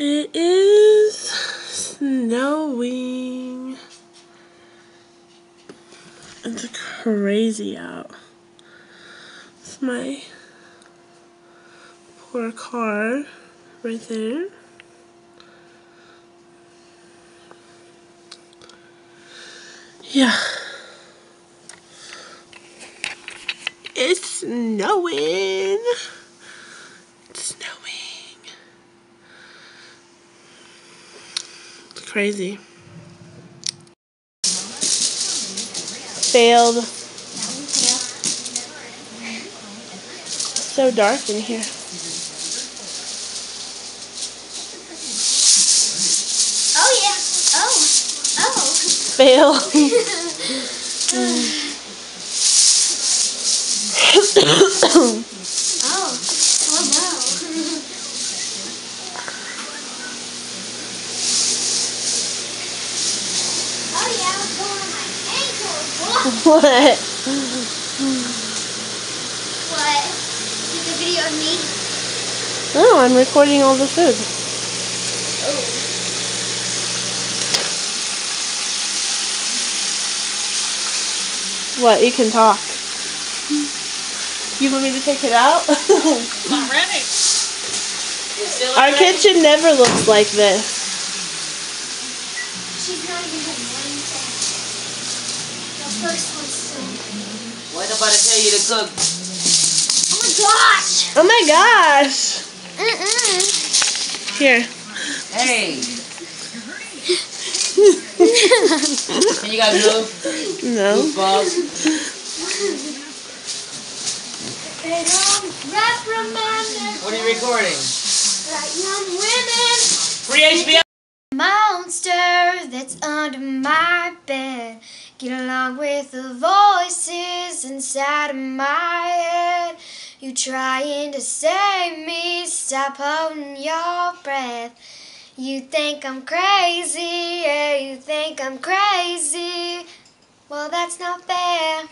It is snowing. It's crazy out. It's my poor car right there. Yeah. It's snowing. It's snowing. It's crazy. Failed. So dark in here. Oh yeah. Oh. Fail. Oh no. Oh yeah, I'm going on my ankles. What? What? Take a video of me? No, I'm recording all the food. Oh. What? You can talk. You want me to take it out? Not ready. Our kitchen never looks like this. She's not even done one thing. The first one's so good. What nobody tell you to cook? Oh my gosh! Oh my gosh! Here. Hey. Can you guys move? No. Goofballs. They don't reprimand What are you recording? like young women. Free HBO. Monster that's under my bed. Get along with the voices inside of my head. You trying to save me, stop holding your breath. You think I'm crazy, yeah, you think I'm crazy. Well, that's not fair.